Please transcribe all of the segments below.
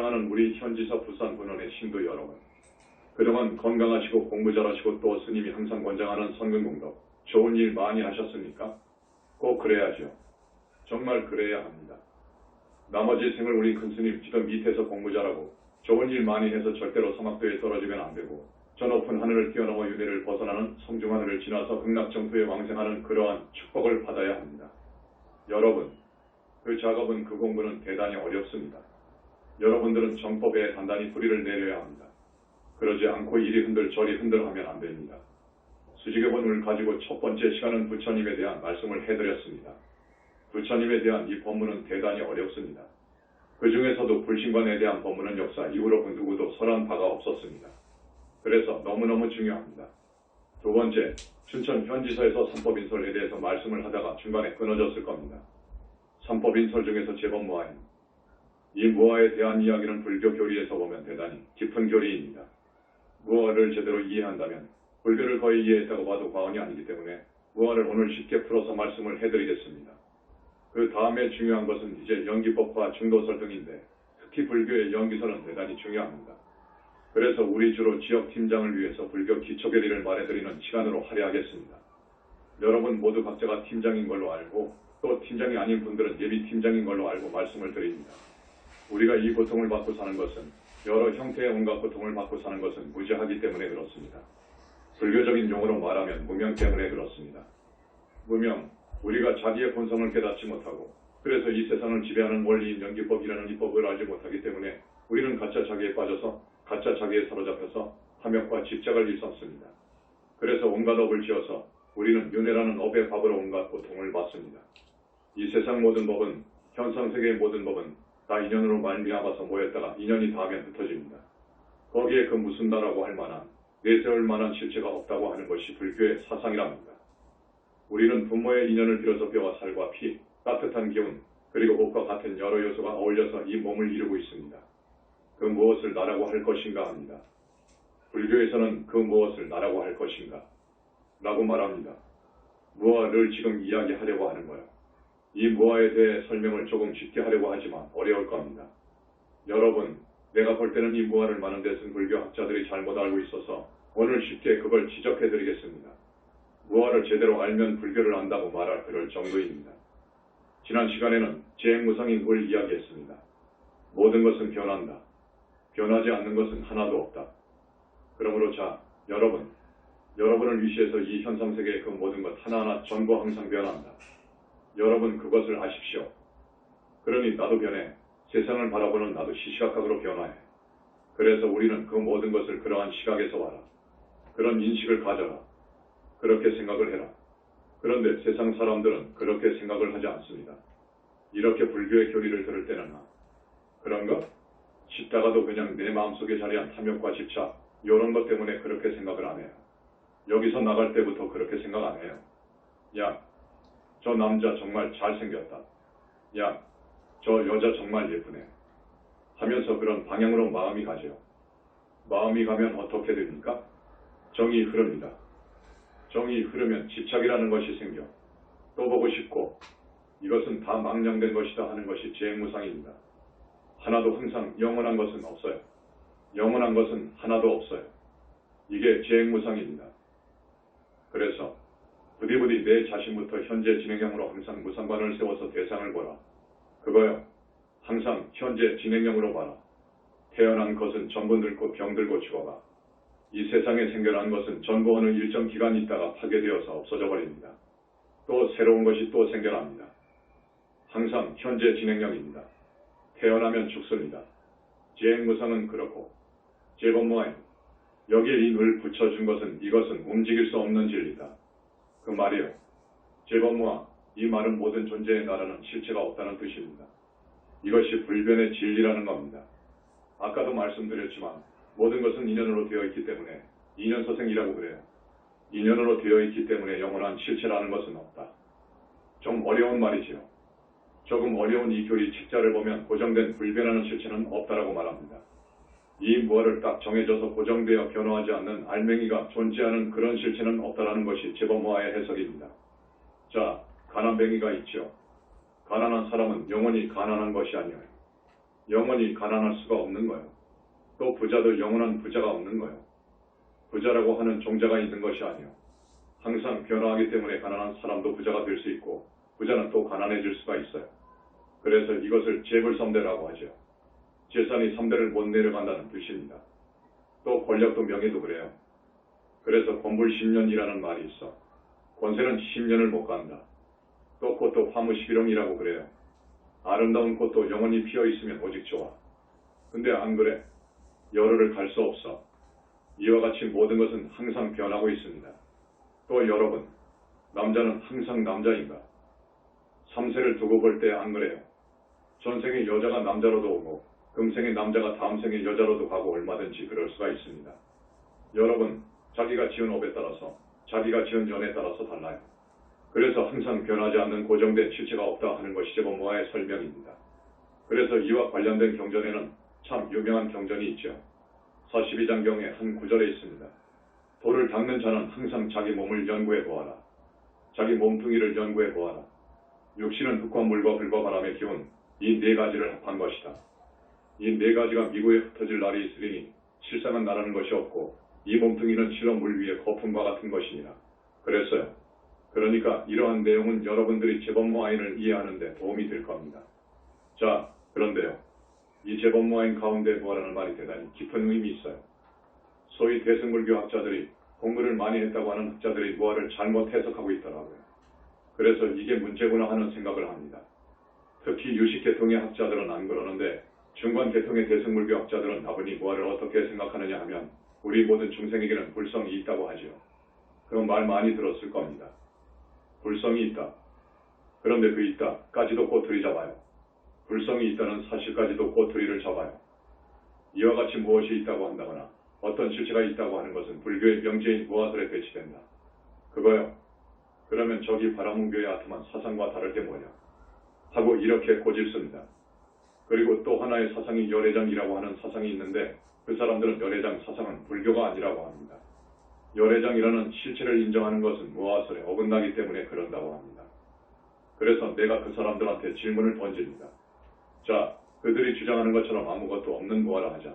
사랑하는 우리 현지사 부산군원의 신도 여러분, 그동안 건강하시고 공부 잘하시고 또 스님이 항상 권장하는 성근공덕 좋은 일 많이 하셨습니까? 꼭 그래야죠. 정말 그래야 합니다. 나머지 생을 우리 큰스님 지금 밑에서 공부 잘하고 좋은 일 많이 해서 절대로 사막도에 떨어지면 안 되고 저 높은 하늘을 뛰어넘어 윤회를 벗어나는 성중하늘을 지나서 극락정토에 왕생하는 그러한 축복을 받아야 합니다. 여러분, 그 작업은 그 공부는 대단히 어렵습니다. 여러분들은 정법에 단단히 뿌리를 내려야 합니다. 그러지 않고 이리 흔들 저리 흔들 하면 안 됩니다. 수지개본을 가지고 첫 번째 시간은 부처님에 대한 말씀을 해드렸습니다. 부처님에 대한 이 법문은 대단히 어렵습니다. 그 중에서도 불신관에 대한 법문은 역사 이후로 누구도 설한 바가 없었습니다. 그래서 너무너무 중요합니다. 두 번째, 춘천 현지서에서 삼법인설에 대해서 말씀을 하다가 중간에 끊어졌을 겁니다. 삼법인설 중에서 제법무아인, 이 무아에 대한 이야기는 불교 교리에서 보면 대단히 깊은 교리입니다. 무아를 제대로 이해한다면 불교를 거의 이해했다고 봐도 과언이 아니기 때문에 무아를 오늘 쉽게 풀어서 말씀을 해드리겠습니다. 그 다음에 중요한 것은 이제 연기법과 중도설 등인데 특히 불교의 연기설은 대단히 중요합니다. 그래서 우리 주로 지역팀장을 위해서 불교 기초교리를 말해드리는 시간으로 할애하겠습니다. 여러분 모두 각자가 팀장인 걸로 알고 또 팀장이 아닌 분들은 예비팀장인 걸로 알고 말씀을 드립니다. 우리가 이 고통을 받고 사는 것은 여러 형태의 온갖 고통을 받고 사는 것은 무지하기 때문에 그렇습니다. 불교적인 용어로 말하면 무명 때문에 그렇습니다. 무명, 우리가 자기의 본성을 깨닫지 못하고 그래서 이 세상을 지배하는 원리인 연기법이라는 이 법을 알지 못하기 때문에 우리는 가짜 자기에 빠져서 가짜 자기에 사로잡혀서 탐욕과 집착을 일삼습니다. 그래서 온갖 업을 지어서 우리는 윤회라는 업의 밥으로 온갖 고통을 받습니다. 이 세상 모든 법은 현상세계의 모든 법은 다 인연으로 말미암아서 모였다가 인연이 닿으면 흩어집니다. 거기에 그 무슨 나라고 할 만한 내세울 만한 실체가 없다고 하는 것이 불교의 사상이랍니다. 우리는 부모의 인연을 빌어서 뼈와 살과 피, 따뜻한 기운, 그리고 호흡과 같은 여러 요소가 어울려서 이 몸을 이루고 있습니다. 그 무엇을 나라고 할 것인가 합니다. 불교에서는 그 무엇을 나라고 할 것인가 라고 말합니다. 무아를 지금 이야기하려고 하는 거예요. 이 무아에 대해 설명을 조금 쉽게 하려고 하지만 어려울 겁니다. 여러분, 내가 볼 때는 이 무아를 많은 데선 불교 학자들이 잘못 알고 있어서 오늘 쉽게 그걸 지적해드리겠습니다. 무아를 제대로 알면 불교를 안다고 말할 그럴 정도입니다. 지난 시간에는 재행무상인 을 이야기했습니다. 모든 것은 변한다. 변하지 않는 것은 하나도 없다. 그러므로 자, 여러분을 위시해서 이 현상세계의 그 모든 것 하나하나 전부 항상 변한다. 여러분 그것을 아십시오. 그러니 나도 변해. 세상을 바라보는 나도 시시각각으로 변화해. 그래서 우리는 그 모든 것을 그러한 시각에서 봐라. 그런 인식을 가져라. 그렇게 생각을 해라. 그런데 세상 사람들은 그렇게 생각을 하지 않습니다. 이렇게 불교의 교리를 들을 때는 그런가? 싶다가도 그냥 내 마음속에 자리한 탐욕과 집착 이런 것 때문에 그렇게 생각을 안 해요. 여기서 나갈 때부터 그렇게 생각 안 해요. 야, 저 남자 정말 잘생겼다. 야, 저 여자 정말 예쁘네. 하면서 그런 방향으로 마음이 가죠. 마음이 가면 어떻게 됩니까? 정이 흐릅니다. 정이 흐르면 집착이라는 것이 생겨. 또 보고 싶고 이것은 다 망령된 것이다 하는 것이 재행무상입니다. 하나도 항상 영원한 것은 없어요. 영원한 것은 하나도 없어요. 이게 재행무상입니다. 그래서 부디부디 내 자신부터 현재 진행형으로 항상 무상관을 세워서 대상을 보라. 그거요. 항상 현재 진행형으로 봐라. 태어난 것은 전부 늙고 병들고 죽어가. 이 세상에 생겨난 것은 전부 어느 일정 기간 있다가 파괴되어서 없어져 버립니다. 또 새로운 것이 또 생겨납니다. 항상 현재 진행형입니다. 태어나면 죽습니다. 재행무상은 그렇고 제법무아인 여기에 이 늘 붙여준 것은 이것은 움직일 수 없는 진리다. 그 말이요. 제법무아 이 말은 모든 존재에 나라는 실체가 없다는 뜻입니다. 이것이 불변의 진리라는 겁니다. 아까도 말씀드렸지만 모든 것은 인연으로 되어 있기 때문에 인연서생이라고 그래요. 인연으로 되어 있기 때문에 영원한 실체라는 것은 없다. 좀 어려운 말이지요. 조금 어려운 이 교리 책자를 보면 고정된 불변하는 실체는 없다라고 말합니다. 이 무아를 딱 정해져서 고정되어 변화하지 않는 알맹이가 존재하는 그런 실체는 없다라는 것이 제법무아의 해석입니다. 자, 가난뱅이가 있죠. 가난한 사람은 영원히 가난한 것이 아니에요. 영원히 가난할 수가 없는 거예요. 또 부자도 영원한 부자가 없는 거예요. 부자라고 하는 종자가 있는 것이 아니에요. 항상 변화하기 때문에 가난한 사람도 부자가 될 수 있고 부자는 또 가난해질 수가 있어요. 그래서 이것을 재벌3대라고 하죠. 재산이 3대를 못 내려간다는 뜻입니다. 또 권력도 명예도 그래요. 그래서 권불 10년이라는 말이 있어. 권세는 10년을 못 간다. 또 꽃도 화무 11홍이라고 그래요. 아름다운 꽃도 영원히 피어 있으면 오직 좋아. 근데 안 그래. 열흘을 갈 수 없어. 이와 같이 모든 것은 항상 변하고 있습니다. 또 여러분, 남자는 항상 남자인가? 3세를 두고 볼 때 안 그래요. 전생의 여자가 남자로도 오고 금생의 남자가 다음 생의 여자로도 가고 얼마든지 그럴 수가 있습니다. 여러분, 자기가 지은 업에 따라서 자기가 지은 연에 따라서 달라요. 그래서 항상 변하지 않는 고정된 실체가 없다 하는 것이 재범무화의 설명입니다. 그래서 이와 관련된 경전에는 참 유명한 경전이 있죠. 42장경의 한 구절에 있습니다. 돌을 닦는 자는 항상 자기 몸을 연구해 보아라. 자기 몸뚱이를 연구해 보아라. 육신은 흙과 물과 불과 바람의 기운, 이 네 가지를 합한 것이다. 이 네 가지가 미구에 흩어질 날이 있으리니 실상은 나라는 것이 없고 이 몸뚱이는 실로 물 위에 거품과 같은 것이니라. 그랬어요. 그러니까 이러한 내용은 여러분들이 재범무아인을 이해하는 데 도움이 될 겁니다. 자, 그런데요. 이 재범무아인 가운데 무아라는 말이 대단히 깊은 의미 있어요. 소위 대승불교 학자들이 공부를 많이 했다고 하는 학자들이 무아를 잘못 해석하고 있더라고요. 그래서 이게 문제구나 하는 생각을 합니다. 특히 유식계통의 학자들은 안 그러는데 중간계통의 대승불교 학자들은 나분이 무아를 어떻게 생각하느냐 하면 우리 모든 중생에게는 불성이 있다고 하죠. 그런 말 많이 들었을 겁니다. 불성이 있다. 그런데 그 있다까지도 꼬투리 잡아요. 불성이 있다는 사실까지도 꼬투리를 잡아요. 이와 같이 무엇이 있다고 한다거나 어떤 실체가 있다고 하는 것은 불교의 명제인 무아설에 배치된다. 그거요. 그러면 저기 바라문교의 아트만 사상과 다를 게 뭐냐 하고 이렇게 고집습니다. 그리고 또 하나의 사상이 열애장이라고 하는 사상이 있는데 그 사람들은 열애장 사상은 불교가 아니라고 합니다. 열애장이라는 실체를 인정하는 것은 무아설에 어긋나기 때문에 그런다고 합니다. 그래서 내가 그 사람들한테 질문을 던집니다. 자, 그들이 주장하는 것처럼 아무것도 없는 무아라 하자.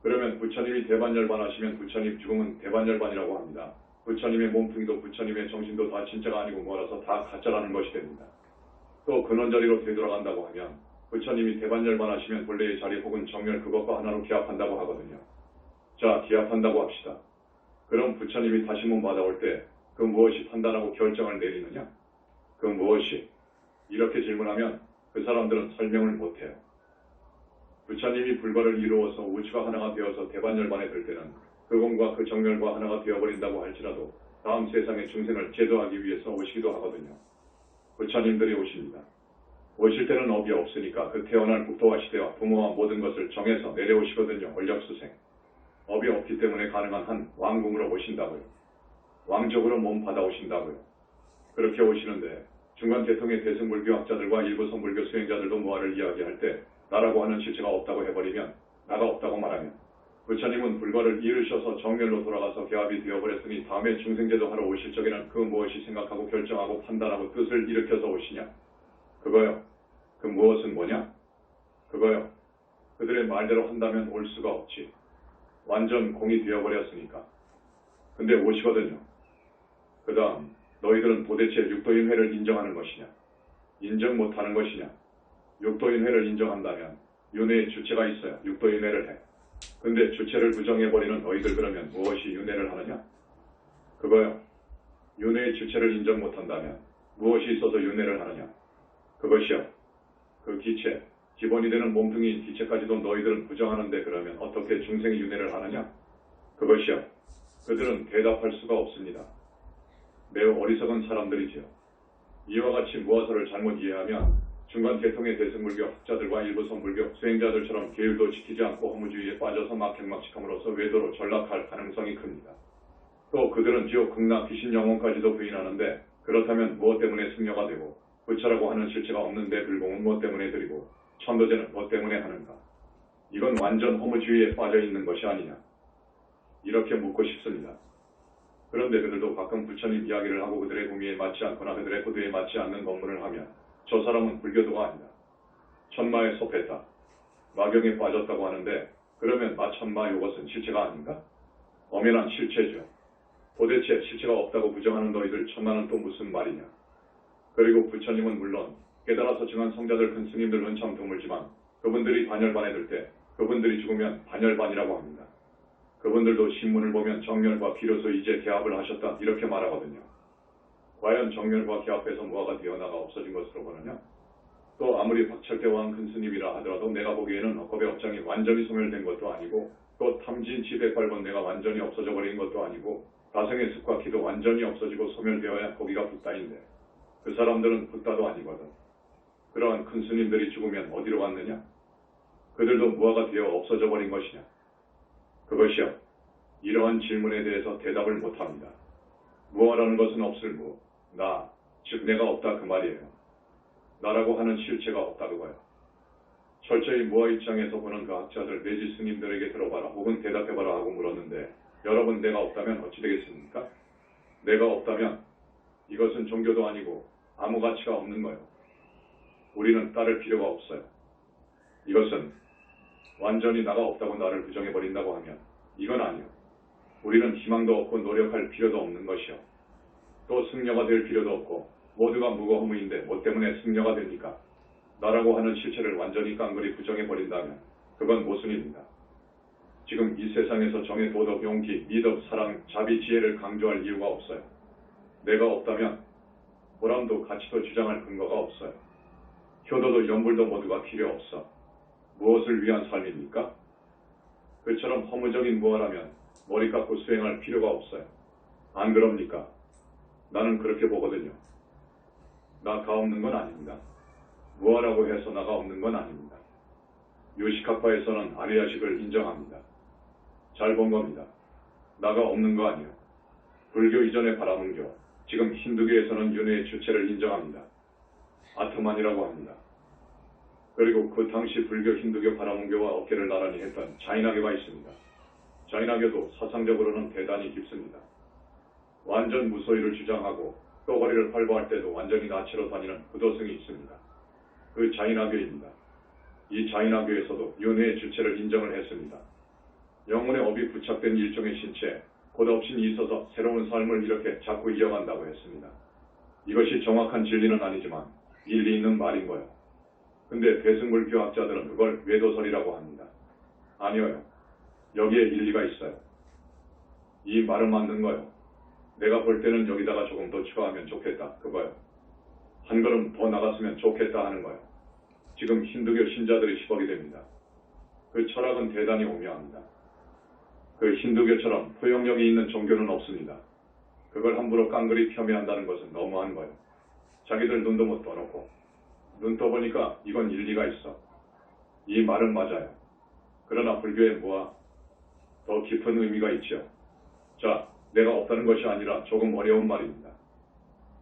그러면 부처님이 대반열반하시면 부처님 죽음은 대반열반이라고 합니다. 부처님의 몸뚱이도 부처님의 정신도 다 진짜가 아니고 뭐라서 다 가짜라는 것이 됩니다. 또 근원자리로 되돌아간다고 하면 부처님이 대반열반하시면 본래의 자리 혹은 정열 그것과 하나로 기합한다고 하거든요. 자, 기합한다고 합시다. 그럼 부처님이 다시 몸 받아올 때 그 무엇이 판단하고 결정을 내리느냐? 그 무엇이? 이렇게 질문하면 그 사람들은 설명을 못해요. 부처님이 불과를 이루어서 우주가 하나가 되어서 대반열반에 들 때는 그공과 그 정열과 하나가 되어버린다고 할지라도 다음 세상의 중생을 제도하기 위해서 오시기도 하거든요. 부처님들이 오십니다. 오실 때는 업이 없으니까 그 태어날 국토와 시대와 부모와 모든 것을 정해서 내려오시거든요. 원력수생. 업이 없기 때문에 가능한 한 왕궁으로 오신다고요. 왕족으로 몸 받아오신다고요. 그렇게 오시는데 중간계통의 대승불교학자들과 일부 선불교 수행자들도 무아를 이야기할 때 나라고 하는 실체가 없다고 해버리면 나가 없다고 말하면 부처님은 불과를 이루셔서 정열로 돌아가서 개합이 되어버렸으니 다음에 중생제도 하러 오실 적에는 그 무엇이 생각하고 결정하고 판단하고 뜻을 일으켜서 오시냐? 그거요. 그 무엇은 뭐냐? 그거요. 그들의 말대로 한다면 올 수가 없지. 완전 공이 되어버렸으니까. 근데 오시거든요. 그 다음 너희들은 도대체 육도인회를 인정하는 것이냐? 인정 못하는 것이냐? 육도인회를 인정한다면 윤회의 주체가 있어요. 육도인회를 해. 근데 주체를 부정해버리는 너희들 그러면 무엇이 윤회를 하느냐? 그거요. 윤회의 주체를 인정 못한다면 무엇이 있어서 윤회를 하느냐? 그것이요. 그 기체, 기본이 되는 몸뚱이인 기체까지도 너희들은 부정하는데 그러면 어떻게 중생이 윤회를 하느냐? 그것이요. 그들은 대답할 수가 없습니다. 매우 어리석은 사람들이지요. 이와 같이 무아설을 잘못 이해하면 중간계통의 대승불교 학자들과 일부 선불교 수행자들처럼 계율도 지키지 않고 허무주의에 빠져서 막행막식함으로써 외도로 전락할 가능성이 큽니다. 또 그들은 지옥 극락 귀신 영혼까지도 부인하는데 그렇다면 무엇 때문에 승려가 되고 부처라고 하는 실체가 없는데 불공은 무엇 때문에 드리고 천도제는 무엇 때문에 하는가? 이건 완전 허무주의에 빠져있는 것이 아니냐? 이렇게 묻고 싶습니다. 그런데 그들도 가끔 부처님 이야기를 하고 그들의 구미에 맞지 않거나 그들의 코드에 맞지 않는 법문을 하면 저 사람은 불교도가 아니다. 천마에 섭했다. 마경에 빠졌다고 하는데 그러면 마천마 이것은 실체가 아닌가? 엄연한 실체죠. 도대체 실체가 없다고 부정하는 너희들 천마는 또 무슨 말이냐? 그리고 부처님은 물론 깨달아서 증한 성자들 큰 스님들은 참 드물지만 그분들이 반열반에 들 때 그분들이 죽으면 반열반이라고 합니다. 그분들도 신문을 보면 정멸과 비로소 이제 개합을 하셨다 이렇게 말하거든요. 과연 정멸과 개합해서 무아가 되어나가 없어진 것으로 보느냐? 또 아무리 박철대왕 큰 스님이라 하더라도 내가 보기에는 억겁의 업장이 완전히 소멸된 것도 아니고 또 탐진 지대발번뇌가 완전히 없어져 버린 것도 아니고 다성의 습과 기도 완전히 없어지고 소멸되어야 거기가 붓다인데 그 사람들은 붓다도 아니거든. 그러한 큰 스님들이 죽으면 어디로 갔느냐? 그들도 무아가 되어 없어져 버린 것이냐? 그것이요. 이러한 질문에 대해서 대답을 못합니다. 무아라는 것은 없을 무, 나, 즉 내가 없다 그 말이에요. 나라고 하는 실체가 없다 그거요. 철저히 무아 입장에서 보는 그 학자들 내지 스님들에게 들어봐라 혹은 대답해봐라 하고 물었는데 여러분 내가 없다면 어찌 되겠습니까? 내가 없다면 이것은 종교도 아니고 아무 가치가 없는 거예요. 우리는 따를 필요가 없어요. 이것은 완전히 나가 없다고 나를 부정해버린다고 하면 이건 아니요. 우리는 희망도 없고 노력할 필요도 없는 것이요. 또 승려가 될 필요도 없고 모두가 무거움인데 뭐 때문에 승려가 됩니까? 나라고 하는 실체를 완전히 깡그리 부정해버린다면 그건 모순입니다. 지금 이 세상에서 정의, 도덕, 용기, 미덕, 사랑, 자비, 지혜를 강조할 이유가 없어요. 내가 없다면 보람도 가치도 주장할 근거가 없어요. 효도도 연불도 모두가 필요 없어. 무엇을 위한 삶입니까? 그처럼 허무적인 무아라면 머리 깎고 수행할 필요가 없어요. 안 그럽니까? 나는 그렇게 보거든요. 나가 없는 건 아닙니다. 무아라고 해서 나가 없는 건 아닙니다. 유식학파에서는 아리야식을 인정합니다. 잘 본 겁니다. 나가 없는 거 아니요. 불교 이전의 바라문교, 지금 힌두교에서는 윤회의 주체를 인정합니다. 아트만이라고 합니다. 그리고 그 당시 불교, 힌두교, 바라문교와 어깨를 나란히 했던 자인학교가 있습니다. 자인학교도 사상적으로는 대단히 깊습니다. 완전 무소유를 주장하고 또거리를 활보할 때도 완전히 나치로 다니는 구도승이 있습니다. 그 자인학교입니다. 이 자인학교에서도 윤회의 주체를 인정을 했습니다. 영혼의 업이 부착된 일종의 신체, 곧 업신이 있어서 새로운 삶을 이렇게 자꾸 이어간다고 했습니다. 이것이 정확한 진리는 아니지만 일리 있는 말인 거예요. 근데 대승불교학자들은 그걸 외도설이라고 합니다. 아니요. 여기에 일리가 있어요. 이 말은 맞는 거예요. 내가 볼 때는 여기다가 조금 더 추가하면 좋겠다. 그거요. 한 걸음 더 나갔으면 좋겠다 하는 거예요. 지금 힌두교 신자들이 10억이 됩니다. 그 철학은 대단히 오묘합니다. 그 힌두교처럼 포용력이 있는 종교는 없습니다. 그걸 함부로 깡그리 폄훼한다는 것은 너무한 거예요. 자기들 눈도 못 떠놓고 눈 떠보니까 이건 일리가 있어. 이 말은 맞아요. 그러나 불교의 무아 더 깊은 의미가 있죠. 자, 내가 없다는 것이 아니라 조금 어려운 말입니다.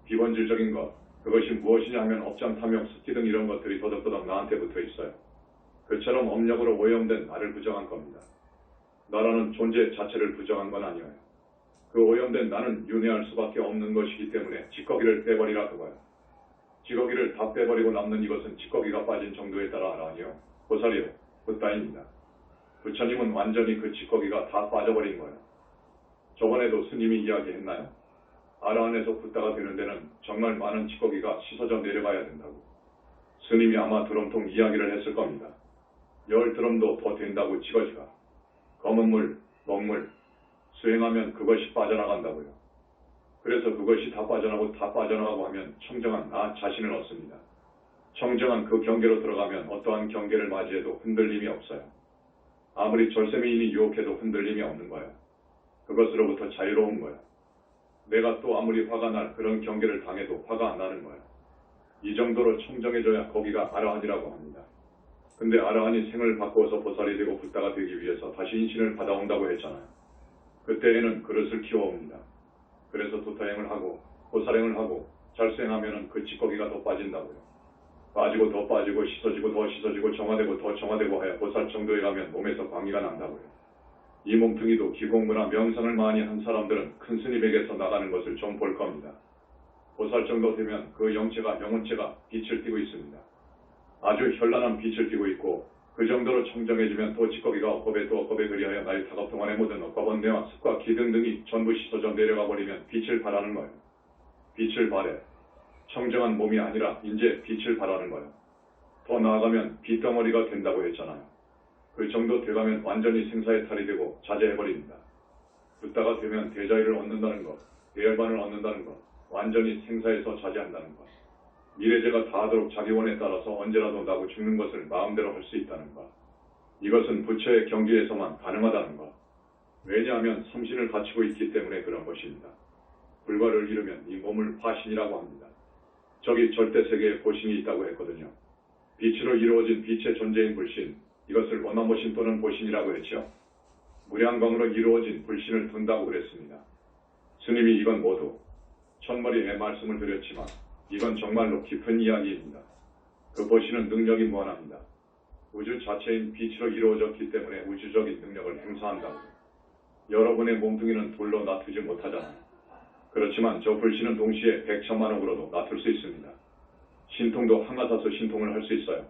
비본질적인 것, 그것이 무엇이냐 하면 업장, 탐욕, 스티 등 이런 것들이 도덕도덕 나한테 붙어 있어요. 그처럼 업력으로 오염된 나를 부정한 겁니다. 나라는 존재 자체를 부정한 건 아니에요. 그 오염된 나는 윤회할 수밖에 없는 것이기 때문에 찌꺼기를 빼버리라 그거예요. 찌꺼기를 다 빼버리고 남는 이것은 찌꺼기가 빠진 정도에 따라 아니요. 보살이요. 붓다입니다. 부처님은 완전히 그 찌꺼기가 다 빠져버린 거예요. 저번에도 스님이 이야기했나요? 아라한에서 붓다가 되는 데는 정말 많은 찌꺼기가 씻어져 내려가야 된다고. 스님이 아마 드럼통 이야기를 했을 겁니다. 10드럼도 더 된다고 찌꺼기가. 검은 물, 먹물, 수행하면 그것이 빠져나간다고요. 그래서 그것이 다 빠져나가고 하면 청정한 나 자신을 얻습니다. 청정한 그 경계로 들어가면 어떠한 경계를 맞이해도 흔들림이 없어요. 아무리 절세미인이 유혹해도 흔들림이 없는 거예요. 그것으로부터 자유로운 거예요. 내가 또 아무리 화가 날 그런 경계를 당해도 화가 안 나는 거예요. 이 정도로 청정해져야 거기가 아라한이라고 합니다. 근데 아라한이 생을 바꾸어서 보살이 되고 붓다가 되기 위해서 다시 인신을 받아온다고 했잖아요. 그때에는 그릇을 키워옵니다. 그래서 도타행을 하고 보살행을 하고 잘 수행하면 그 찌꺼기가 더 빠진다고요. 빠지고 더 빠지고 씻어지고 더 씻어지고 정화되고 더 정화되고 하여 보살 정도에 가면 몸에서 광기가 난다고요. 이 몸뚱이도 기공부나 명상을 많이 한 사람들은 큰 스님에게서 나가는 것을 좀 볼 겁니다. 보살 정도 되면 그 영체가 영혼체가 빛을 띠고 있습니다. 아주 현란한 빛을 띠고 있고 그 정도로 청정해지면 또 찌꺼기가 억겁에 또 억겁에 그리하여 나의 작업 동안의 모든 억겁은 내와 습과 기등 등이 전부 씻어져 내려가 버리면 빛을 발하는 거예요. 빛을 발해. 청정한 몸이 아니라 이제 빛을 발하는 거예요. 더 나아가면 빛덩어리가 된다고 했잖아요. 그 정도 돼가면 완전히 생사의 탈이 되고 자제해버립니다. 붓다가 되면 대자유를 얻는다는 것, 대열반을 얻는다는 것, 완전히 생사에서 자제한다는 것. 미래제가 다하도록 자기 원에 따라서 언제라도 나고 죽는 것을 마음대로 할 수 있다는 것. 이것은 부처의 경지에서만 가능하다는 것. 왜냐하면 성신을 갖추고 있기 때문에 그런 것입니다. 불과를 이루면 이 몸을 화신이라고 합니다. 저기 절대세계에 보신이 있다고 했거든요. 빛으로 이루어진 빛의 존재인 불신, 이것을 원어모신 또는 보신이라고 했죠. 무량광으로 이루어진 불신을 둔다고 그랬습니다. 스님이 이건 모두 첫머리에 말씀을 드렸지만 이건 정말로 깊은 이야기입니다. 그 보신은 능력이 무한합니다. 우주 자체인 빛으로 이루어졌기 때문에 우주적인 능력을 행사한다고. 여러분의 몸뚱이는 돌로 놔두지 못하잖아요. 그렇지만 저 불신은 동시에 백천만억으로도 놔둘 수 있습니다. 신통도 한가사수 신통을 할 수 있어요.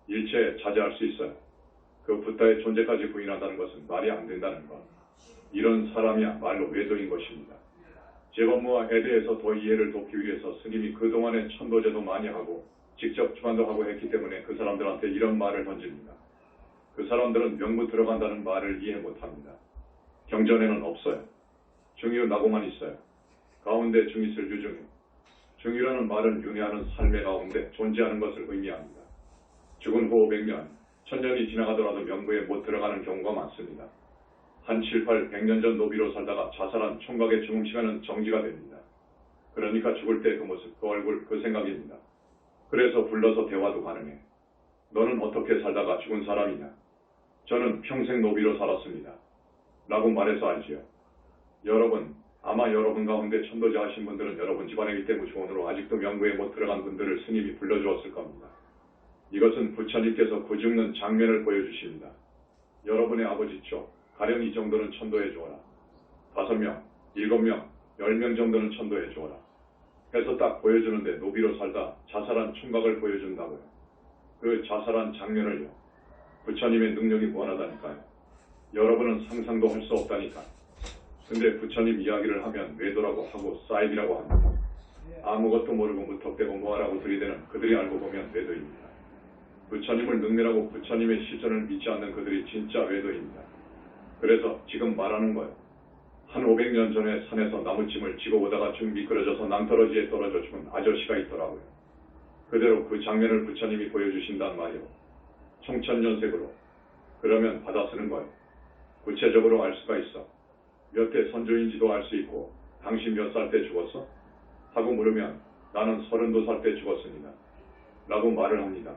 일체에 자제할 수 있어요. 그 붓다의 존재까지 부인한다는 것은 말이 안 된다는 것. 이런 사람이야 말로 외도인 것입니다. 재법무와에 대해서 더 이해를 돕기 위해서 스님이 그동안에 천도제도 많이 하고 직접 주관도 하고 했기 때문에 그 사람들한테 이런 말을 던집니다. 그 사람들은 명부 들어간다는 말을 이해 못합니다. 경전에는 없어요. 중유 나고만 있어요. 가운데 중있을 유중유. 중유라는 말은 윤회하는 삶의 가운데 존재하는 것을 의미합니다. 죽은 후 500년, 1000년이 지나가더라도 명부에 못 들어가는 경우가 많습니다. 한 7, 8, 100년 전 노비로 살다가 자살한 총각의 죽음 시간은 정지가 됩니다. 그러니까 죽을 때 그 모습, 그 얼굴, 그 생각입니다. 그래서 불러서 대화도 가능해. 너는 어떻게 살다가 죽은 사람이냐? 저는 평생 노비로 살았습니다. 라고 말해서 알지요. 여러분, 아마 여러분 가운데 천도제 하신 분들은 여러분 집안의 일대 무주원으로 아직도 명부에 못 들어간 분들을 스님이 불러주었을 겁니다. 이것은 부처님께서 그 죽는 장면을 보여주십니다. 여러분의 아버지 쪽, 가령 이 정도는 천도해 주어라. 5명, 7명, 10명 정도는 해주어라. 해서 딱 보여주는데 노비로 살다 자살한 총각을 보여준다고요. 그 자살한 장면을요. 부처님의 능력이 무한하다니까요. 여러분은 상상도 할 수 없다니까. 근데 부처님 이야기를 하면 외도라고 하고 사입이라고 합니다. 아무것도 모르고 무턱대고 뭐하라고 들이대는 그들이 알고 보면 외도입니다. 부처님을 능멸하고 부처님의 시선을 믿지 않는 그들이 진짜 외도입니다. 그래서 지금 말하는 거예요. 한 500년 전에 산에서 나무찜을 지고 오다가 쭉 미끄러져서 낭떠러지에 떨어져 죽은 아저씨가 있더라고요. 그대로 그 장면을 부처님이 보여주신단 말이요. 청천년색으로. 그러면 받아 쓰는 거예요. 구체적으로 알 수가 있어. 몇 대 선조인지도 알 수 있고 당신 몇 살 때 죽었어? 하고 물으면 나는 32살 때 죽었습니다. 라고 말을 합니다.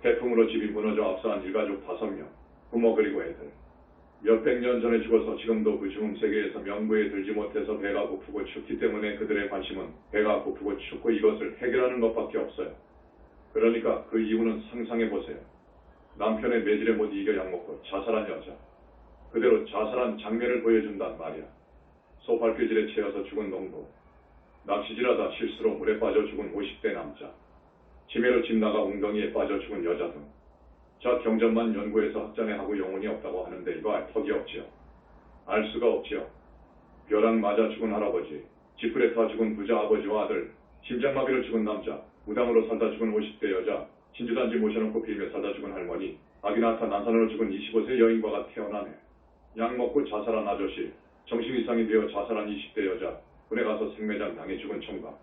태풍으로 집이 무너져 압사한 일가족 5명, 부모 그리고 애들. 몇백 년 전에 죽어서 지금도 그 죽음 세계에서 명부에 들지 못해서 배가 고프고 춥기 때문에 그들의 관심은 배가 고프고 춥고 이것을 해결하는 것밖에 없어요. 그러니까 그 이유는 상상해보세요. 남편의 매질에 못 이겨 약먹고 자살한 여자. 그대로 자살한 장면을 보여준단 말이야. 소발길질에 채여서 죽은 농부. 낚시질하다 실수로 물에 빠져 죽은 50대 남자. 치매로 집 나가 웅덩이에 빠져 죽은 여자 등. 자, 경전만 연구해서 학자네 하고 영혼이 없다고 하는데 이거 알 턱이 없지요. 알 수가 없지요. 벼락 맞아 죽은 할아버지, 지풀에 타 죽은 부자 아버지와 아들, 심장마비로 죽은 남자, 무당으로 살다 죽은 50대 여자, 진주단지 모셔놓고 빌며 살다 죽은 할머니, 아기 낳다 난산으로 죽은 25세 여인과가 태어나네. 약 먹고 자살한 아저씨, 정신 이상이 되어 자살한 20대 여자, 군에 가서 생매장 당해 죽은 총각,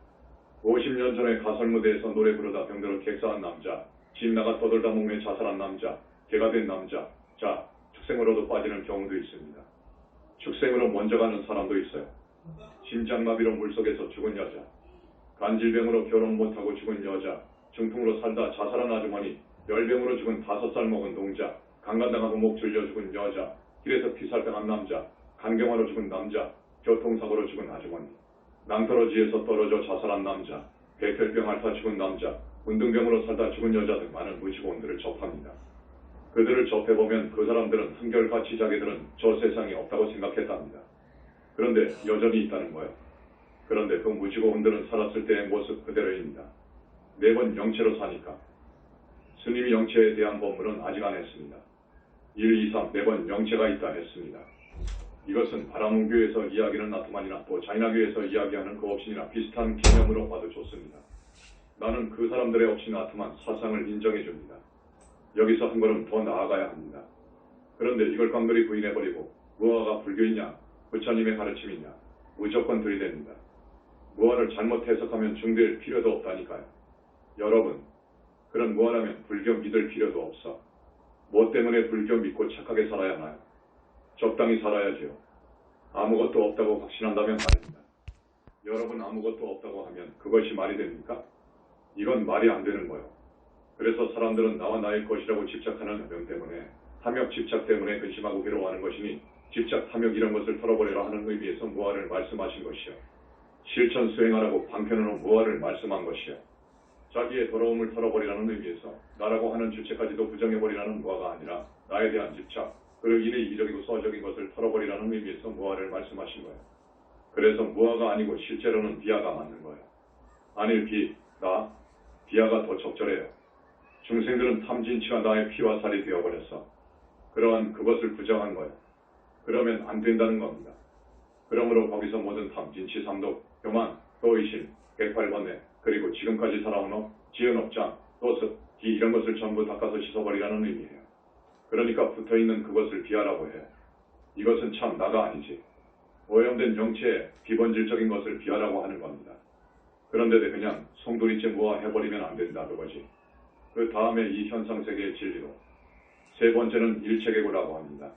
50년 전에 가설무대에서 노래 부르다 병들어 객사한 남자, 집 나가 떠돌다 몸에 자살한 남자, 개가 된 남자. 자, 축생으로도 빠지는 경우도 있습니다. 축생으로 먼저 가는 사람도 있어요. 심장마비로 물속에서 죽은 여자, 간질병으로 결혼 못하고 죽은 여자, 중풍으로 살다 자살한 아주머니, 열병으로 죽은 5살 먹은 동자, 강간당하고 목 줄려 죽은 여자, 길에서 피살당한 남자, 간경화로 죽은 남자, 교통사고로 죽은 아주머니, 낭떠러지에서 떨어져 자살한 남자, 백혈병 앓다 죽은 남자, 운등병으로 살다 죽은 여자 등 많은 무지고원들을 접합니다. 그들을 접해보면 그 사람들은 한결같이 자기들은 저 세상에 없다고 생각했답니다. 그런데 여전히 있다는 거예요. 그런데 그 무지고원들은 살았을 때의 모습 그대로입니다. 매번 영체로 사니까. 스님이 영체에 대한 법문은 아직 안 했습니다. 1, 2, 3, 4번 영체가 있다 했습니다. 이것은 바라문교에서 이야기하는 나트만이나 또 자이나교에서 이야기하는 그 업신이나 비슷한 개념으로 봐도 좋습니다. 나는 그 사람들의 업신 나트만 사상을 인정해 줍니다. 여기서 한 걸음 더 나아가야 합니다. 그런데 이걸 깡그리 부인해버리고 무아가 불교이냐 부처님의 가르침이냐 무조건 들이댑니다. 무아를 잘못 해석하면 중대할 필요도 없다니까요. 여러분, 그런 무아라면 불교 믿을 필요도 없어. 뭐 때문에 불교 믿고 착하게 살아야 하나요? 적당히 살아야지요. 아무것도 없다고 확신한다면 말입니다. 여러분 아무것도 없다고 하면 그것이 말이 됩니까? 이건 말이 안 되는 거예요. 그래서 사람들은 나와 나의 것이라고 집착하는 명 때문에 탐욕 집착 때문에 근심하고 괴로워하는 것이니 집착 탐욕 이런 것을 털어버리라 하는 의미에서 무아를 말씀하신 것이요. 실천 수행하라고 방편으로 무아를 말씀한 것이요. 자기의 더러움을 털어버리라는 의미에서 나라고 하는 주체까지도 부정해버리라는 무아가 아니라 나에 대한 집착, 그로 인해 이적이고 소적인 것을 털어버리라는 의미에서 무아를 말씀하신 거예요. 그래서 무아가 아니고 실제로는 비아가 맞는 거예요. 아닐 비아가 더 적절해요. 중생들은 탐진치가 나의 피와 살이 되어버렸어. 그러한 그것을 부정한 거예요. 그러면 안 된다는 겁니다. 그러므로 거기서 모든 탐진치, 삼독, 교만, 또 의심, 108번뇌, 그리고 지금까지 살아온 업, 지은 업장, 또습, 기 이런 것을 전부 닦아서 씻어버리라는 의미예요. 그러니까 붙어있는 그것을 비하라고 해요. 이것은 참 나가 아니지. 오염된 영체에 비본질적인 것을 비하라고 하는 겁니다. 그런데 그냥 송두리째 무아해버리면 안 된다 그거지. 그 다음에 이 현상세계의 진리로. 세 번째는 일체계고라고 합니다.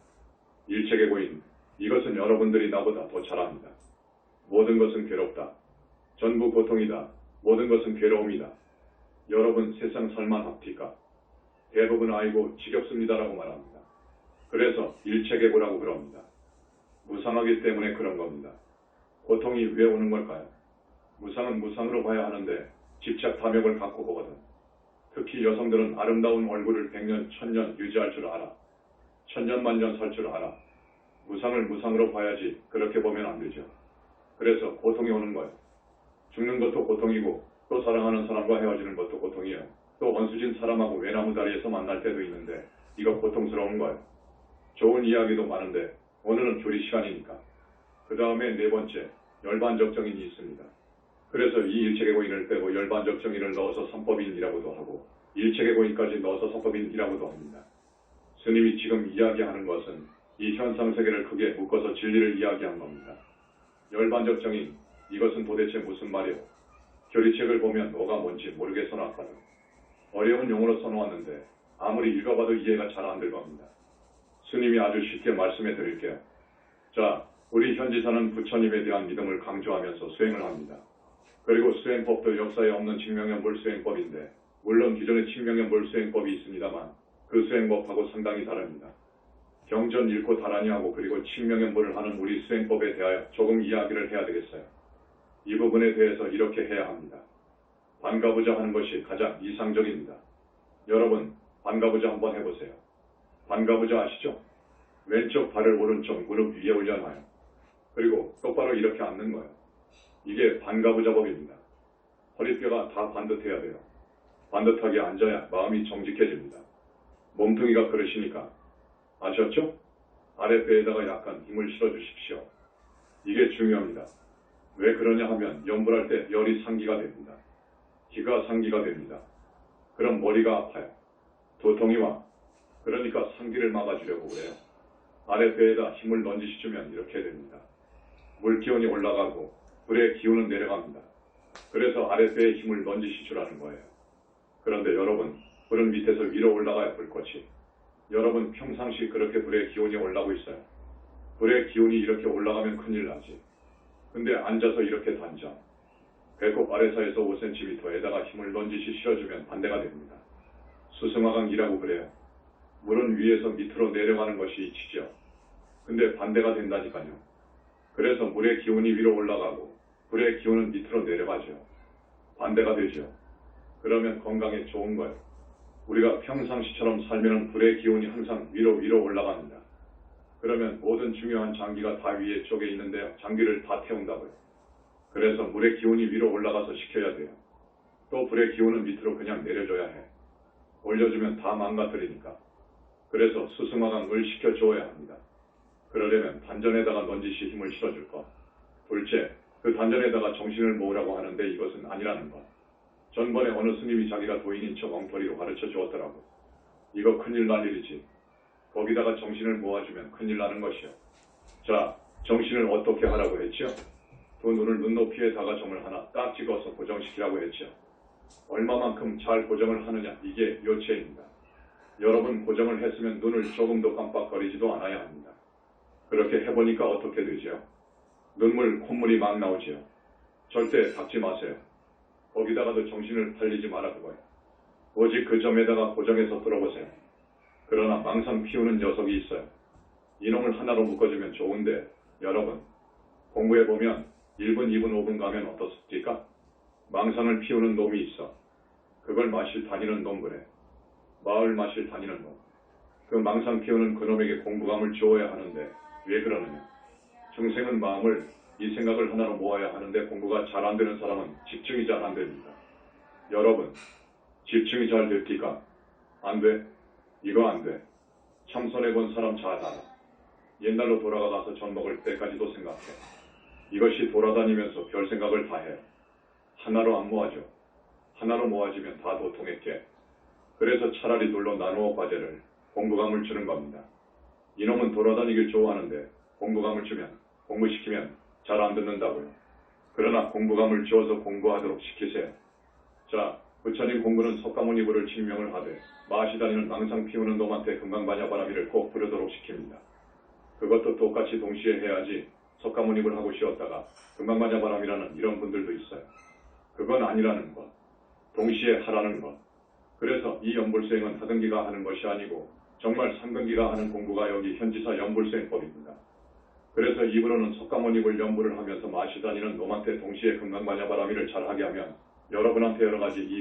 일체계고인, 이것은 여러분들이 나보다 더 잘합니다. 모든 것은 괴롭다. 전부 고통이다. 모든 것은 괴로움이다. 여러분 세상 살만합니까? 대부분 아이고 지겹습니다라고 말합니다. 그래서 일체계고라고 그럽니다. 무상하기 때문에 그런 겁니다. 고통이 왜 오는 걸까요? 무상은 무상으로 봐야 하는데 집착 탐욕을 갖고 보거든. 특히 여성들은 아름다운 얼굴을 100년, 1000년 유지할 줄 알아. 1000년, 만년 살 줄 알아. 무상을 무상으로 봐야지 그렇게 보면 안 되죠. 그래서 고통이 오는 거예요. 죽는 것도 고통이고 또 사랑하는 사람과 헤어지는 것도 고통이에요. 또 원수진 사람하고 외나무 다리에서 만날 때도 있는데 이거 고통스러운 거예요. 좋은 이야기도 많은데 오늘은 교리 시간이니까. 그 다음에 네 번째, 열반적 정인이 있습니다. 그래서 이 일체계고인을 빼고 열반적 정인을 넣어서 삼법인이라고도 하고 일체계고인까지 넣어서 삼법인이라고도 합니다. 스님이 지금 이야기하는 것은 이 현상세계를 크게 묶어서 진리를 이야기한 겁니다. 열반적 정인, 이것은 도대체 무슨 말이오? 교리책을 보면 뭐가 뭔지 모르게 써놨거든. 어려운 용어로 써놓았는데 아무리 읽어봐도 이해가 잘 안 될 겁니다. 스님이 아주 쉽게 말씀해 드릴게요. 자, 우리 현지사는 부처님에 대한 믿음을 강조하면서 수행을 합니다. 그리고 수행법도 역사에 없는 칙명연불 수행법인데 물론 기존에 칙명연불 수행법이 있습니다만 그 수행법하고 상당히 다릅니다. 경전 잃고 다라니 하고 그리고 칙명연불을 하는 우리 수행법에 대하여 조금 이야기를 해야 되겠어요. 이 부분에 대해서 이렇게 해야 합니다. 반가부자 하는 것이 가장 이상적입니다. 여러분, 반가부자 한번 해보세요. 반가부자 아시죠? 왼쪽 발을 오른쪽 무릎 위에 올려놔요. 그리고 똑바로 이렇게 앉는 거예요. 이게 반가부자법입니다. 허리뼈가 다 반듯해야 돼요. 반듯하게 앉아야 마음이 정직해집니다. 몸뚱이가 그러시니까. 아셨죠? 아랫배에다가 약간 힘을 실어주십시오. 이게 중요합니다. 왜 그러냐 하면 연불할 때 열이 상기가 됩니다. 기가 상기가 됩니다. 그럼 머리가 아파요. 두통이 와. 그러니까 상기를 막아주려고 그래요. 아랫배에다 힘을 넌지시주면 이렇게 됩니다. 물 기운이 올라가고 불의 기운은 내려갑니다. 그래서 아랫배에 힘을 넌지시주라는 거예요. 그런데 여러분, 불은 밑에서 위로 올라가야 불꽃이. 여러분 평상시 그렇게 불의 기운이 올라오고 있어요. 불의 기운이 이렇게 올라가면 큰일 나지. 근데 앉아서 이렇게 단정. 배꼽 아래사에서 5cm에다가 힘을 넌지시 실어주면 반대가 됩니다. 수승화강이라고 그래요. 물은 위에서 밑으로 내려가는 것이 이치죠. 근데 반대가 된다니까요. 그래서 물의 기운이 위로 올라가고 불의 기운은 밑으로 내려가죠. 반대가 되죠. 그러면 건강에 좋은 거예요. 우리가 평상시처럼 살면 불의 기운이 항상 위로 올라갑니다. 그러면 모든 중요한 장기가 다 위에 쪽에 있는데 장기를 다 태운다고요. 그래서 물의 기운이 위로 올라가서 식혀야 돼요. 또 불의 기운은 밑으로 그냥 내려줘야 해. 올려주면 다 망가뜨리니까. 그래서 스승화강을 시켜줘야 합니다. 그러려면 단전에다가 넌지시 힘을 실어줄 것. 둘째, 그 단전에다가 정신을 모으라고 하는데 이것은 아니라는 것. 전번에 어느 스님이 자기가 도인인 척 엉터리로 가르쳐 주었더라고. 이거 큰일 날 일이지. 거기다가 정신을 모아주면 큰일 나는 것이요. 자, 정신을 어떻게 하라고 했죠? 두 눈을 눈높이에다가 점을 하나 딱 찍어서 고정시키라고 했죠. 얼마만큼 잘 고정을 하느냐, 이게 요체입니다. 여러분 고정을 했으면 눈을 조금도 깜빡거리지도 않아야 합니다. 그렇게 해보니까 어떻게 되죠? 눈물, 콧물이 막 나오지요. 절대 닫지 마세요. 거기다가도 정신을 팔리지 말아두고요. 오직 그 점에다가 고정해서 들어보세요. 그러나 망상 피우는 녀석이 있어요. 이놈을 하나로 묶어주면 좋은데 여러분 공부해보면 1분, 2분, 5분 가면 어떻습니까? 망상을 피우는 놈이 있어. 그걸 마실 다니는 놈 그래. 마을 마실 다니는 놈. 그 망상 피우는 그놈에게 공부감을 주어야 하는데 왜 그러느냐. 중생은 마음을 이 생각을 하나로 모아야 하는데 공부가 잘 안 되는 사람은 집중이 잘 안 됩니다. 여러분 집중이 잘 될기가 안 돼. 이거 안 돼. 참선해본 사람 잘 알아. 옛날로 돌아가서 전 먹을 때까지도 생각해. 이것이 돌아다니면서 별 생각을 다 해. 하나로 안 모아져. 하나로 모아지면 다 도통했게. 그래서 차라리 둘로 나누어 과제를 공부감을 주는 겁니다. 이놈은 돌아다니길 좋아하는데 공부감을 주면 공부시키면 잘 안 듣는다고요. 그러나 공부감을 주어서 공부하도록 시키세요. 자, 부처님 공부는 석가모니부를 칭명을 하되 마시 다니는 망상 피우는 놈한테 금강반야바라미를 꼭 부르도록 시킵니다. 그것도 똑같이 동시에 해야지 석가모니부를 하고 쉬었다가 금강반야바람이라는 이런 분들도 있어요. 그건 아니라는 것. 동시에 하라는 것. 그래서 이 연불수행은 하등기가 하는 것이 아니고 정말 상등기가 하는 공부가 여기 현지사 연불수행법입니다. 그래서 입으로는 석가모니불 연불을 하면서 마시 다니는 놈한테 동시에 금강반야바라미를 잘하게 하면 여러분한테 여러 가지 이익이